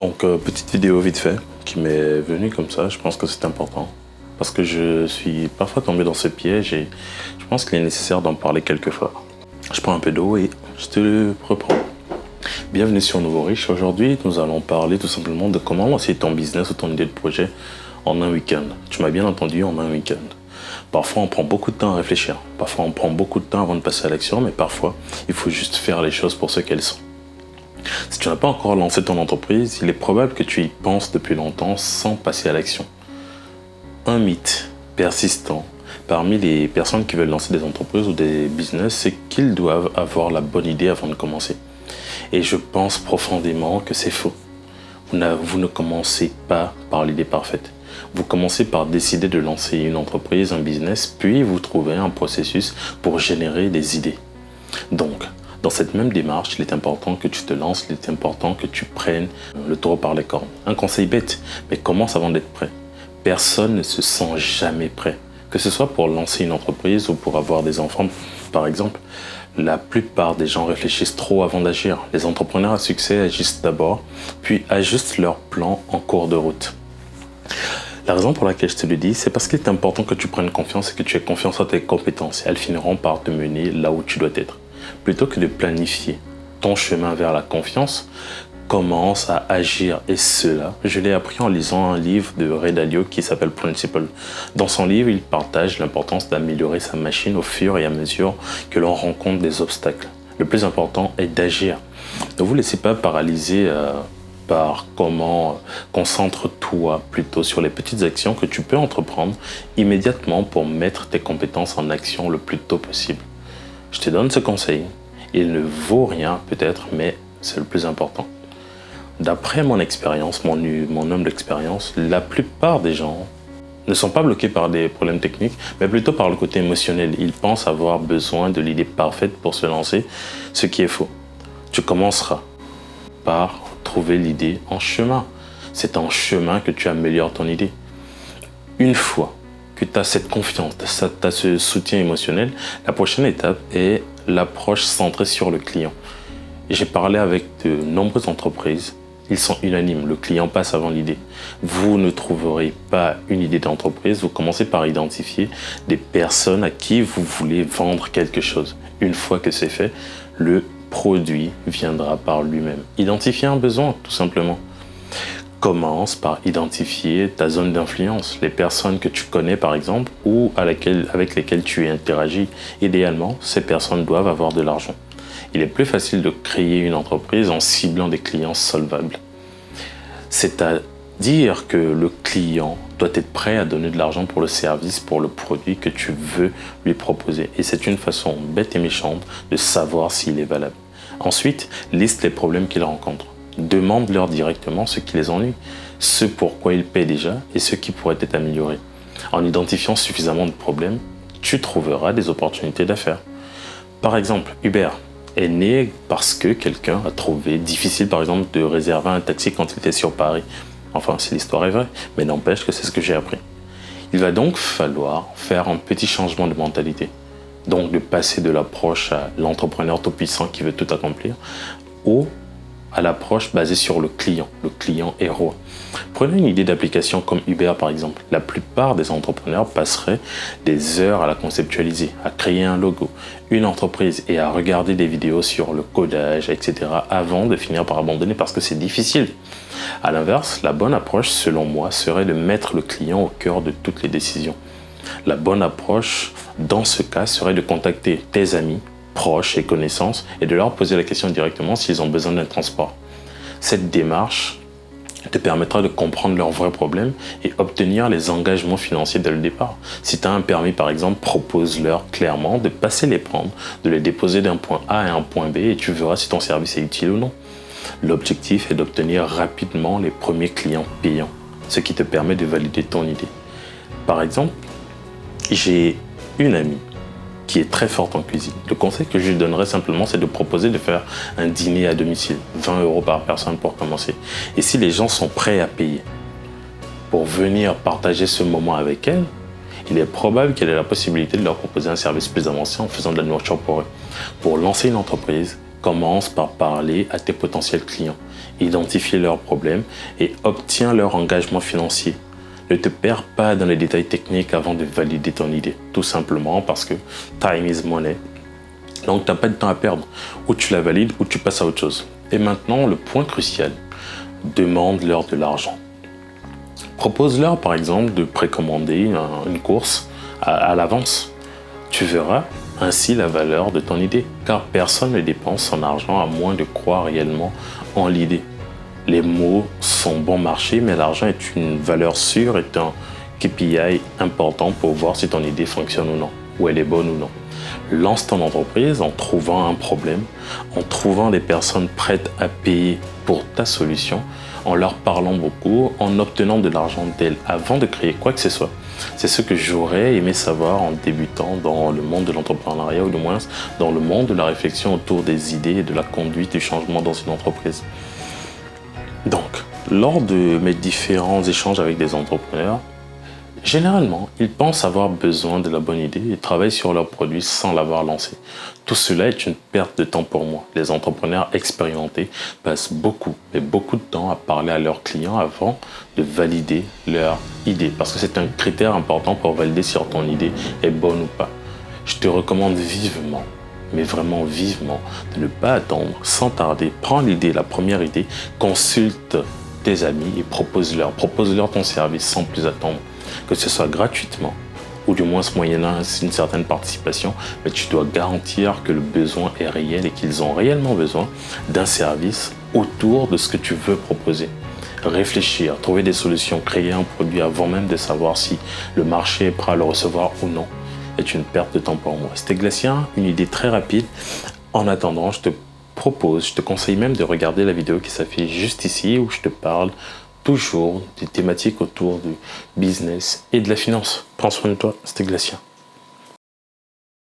Petite vidéo vite fait qui m'est venue comme ça, je pense que c'est important. Parce que je suis parfois tombé dans ce piège et je pense qu'il est nécessaire d'en parler quelquefois. Je prends un peu d'eau et je te reprends. Bienvenue sur Nouveau Riche. Aujourd'hui, nous allons parler tout simplement de comment lancer ton business ou ton idée de projet en un week-end. Tu m'as bien entendu, en un week-end. Parfois, on prend beaucoup de temps à réfléchir. Parfois, on prend beaucoup de temps avant de passer à l'action, mais parfois, il faut juste faire les choses pour ce qu'elles sont. Si tu n'as pas encore lancé ton entreprise, il est probable que tu y penses depuis longtemps sans passer à l'action. Un mythe persistant parmi les personnes qui veulent lancer des entreprises ou des business, c'est qu'ils doivent avoir la bonne idée avant de commencer. Et je pense profondément que c'est faux. Vous ne commencez pas par l'idée parfaite. Vous commencez par décider de lancer une entreprise, un business, puis vous trouvez un processus pour générer des idées. Donc, dans cette même démarche, il est important que tu te lances, il est important que tu prennes le taureau par les cornes. Un conseil bête, mais commence avant d'être prêt. Personne ne se sent jamais prêt. Que ce soit pour lancer une entreprise ou pour avoir des enfants, par exemple, la plupart des gens réfléchissent trop avant d'agir. Les entrepreneurs à succès agissent d'abord, puis ajustent leur plan en cours de route. La raison pour laquelle je te le dis, c'est parce qu'il est important que tu prennes confiance et que tu aies confiance en tes compétences. Elles finiront par te mener là où tu dois être. Plutôt que de planifier ton chemin vers la confiance, commence à agir. Et cela, je l'ai appris en lisant un livre de Ray Dalio qui s'appelle Principle. Dans son livre, il partage l'importance d'améliorer sa machine au fur et à mesure que l'on rencontre des obstacles. Le plus important est d'agir. Ne vous laissez pas paralyser par comment concentre-toi plutôt sur les petites actions que tu peux entreprendre immédiatement pour mettre tes compétences en action le plus tôt possible. Je te donne ce conseil. Il ne vaut rien peut-être, mais c'est le plus important. D'après mon expérience, mon homme d'expérience, la plupart des gens ne sont pas bloqués par des problèmes techniques, mais plutôt par le côté émotionnel. Ils pensent avoir besoin de l'idée parfaite pour se lancer, ce qui est faux. Tu commenceras par trouver l'idée en chemin. C'est en chemin que tu améliores ton idée. Une fois que tu as cette confiance, tu as ce soutien émotionnel, la prochaine étape est l'approche centrée sur le client. J'ai parlé avec de nombreuses entreprises, ils sont unanimes, le client passe avant l'idée. Vous ne trouverez pas une idée d'entreprise, vous commencez par identifier des personnes à qui vous voulez vendre quelque chose. Une fois que c'est fait, le produit viendra par lui-même. Identifier un besoin, tout simplement. Commence par identifier ta zone d'influence, les personnes que tu connais par exemple ou avec lesquelles tu interagis. Idéalement, ces personnes doivent avoir de l'argent. Il est plus facile de créer une entreprise en ciblant des clients solvables. C'est-à-dire que le client doit être prêt à donner de l'argent pour le service, pour le produit que tu veux lui proposer. Et c'est une façon bête et méchante de savoir s'il est valable. Ensuite, liste les problèmes qu'ils rencontrent. Demande-leur directement ce qui les ennuie, ce pourquoi ils paient déjà et ce qui pourrait être amélioré. En identifiant suffisamment de problèmes, tu trouveras des opportunités d'affaires. Par exemple, Uber est né parce que quelqu'un a trouvé difficile, par exemple, de réserver un taxi quand il était sur Paris. Enfin, si l'histoire est vraie, mais n'empêche que c'est ce que j'ai appris. Il va donc falloir faire un petit changement de mentalité. Donc, de passer de l'approche à l'entrepreneur tout-puissant qui veut tout accomplir, à l'approche basée sur le client est roi. Prenez une idée d'application comme Uber par exemple. La plupart des entrepreneurs passeraient des heures à la conceptualiser, à créer un logo, une entreprise et à regarder des vidéos sur le codage, etc. avant de finir par abandonner parce que c'est difficile. À l'inverse, la bonne approche selon moi serait de mettre le client au cœur de toutes les décisions. La bonne approche dans ce cas serait de contacter tes amis, proches et connaissances et de leur poser la question directement s'ils ont besoin d'un transport. Cette démarche te permettra de comprendre leurs vrais problèmes et obtenir les engagements financiers dès le départ. Si tu as un permis par exemple, propose-leur clairement de passer les prendre, de les déposer d'un point A à un point B et tu verras si ton service est utile ou non. L'objectif est d'obtenir rapidement les premiers clients payants, ce qui te permet de valider ton idée. Par exemple, j'ai une amie qui est très forte en cuisine. Le conseil que je lui donnerais simplement, c'est de proposer de faire un dîner à domicile, 20 € par personne pour commencer. Et si les gens sont prêts à payer pour venir partager ce moment avec elle, il est probable qu'elle ait la possibilité de leur proposer un service plus avancé en faisant de la nourriture pour eux. Pour lancer une entreprise, Commence par parler à tes potentiels clients, identifier leurs problèmes et obtiens leur engagement financier. Ne te perds pas dans les détails techniques avant de valider ton idée, tout simplement parce que time is money. Donc tu n'as pas de temps à perdre, ou tu la valides ou tu passes à autre chose. Et maintenant, le point crucial, demande-leur de l'argent. Propose-leur par exemple de précommander une course à l'avance. Tu verras ainsi la valeur de ton idée, car personne ne dépense son argent à moins de croire réellement en l'idée. Les mots sont bon marché, mais l'argent est une valeur sûre, est un KPI important pour voir si ton idée fonctionne ou non, ou elle est bonne ou non. Lance ton entreprise en trouvant un problème, en trouvant des personnes prêtes à payer pour ta solution, en leur parlant beaucoup, en obtenant de l'argent d'elles avant de créer quoi que ce soit. C'est ce que j'aurais aimé savoir en débutant dans le monde de l'entrepreneuriat, ou du moins dans le monde de la réflexion autour des idées et de la conduite du changement dans une entreprise. Donc, lors de mes différents échanges avec des entrepreneurs, généralement, ils pensent avoir besoin de la bonne idée et travaillent sur leur produit sans l'avoir lancé. Tout cela est une perte de temps pour moi. Les entrepreneurs expérimentés passent beaucoup de temps à parler à leurs clients avant de valider leur idée. Parce que c'est un critère important pour valider si ton idée est bonne ou pas. Je te recommande vivement, mais vraiment vivement, de ne pas attendre, sans tarder. Prends l'idée, la première idée, consulte tes amis et propose-leur ton service sans plus attendre. Que ce soit gratuitement ou du moins moyennant une certaine participation, mais tu dois garantir que le besoin est réel et qu'ils ont réellement besoin d'un service autour de ce que tu veux proposer. Réfléchir, trouver des solutions, créer un produit avant même de savoir si le marché est prêt à le recevoir ou non est une perte de temps pour moi. C'était Glacien, une idée très rapide. En attendant, je te conseille même de regarder la vidéo qui s'affiche juste ici où je te parle toujours des thématiques autour du business et de la finance. Prends soin de toi, c'était Glacien.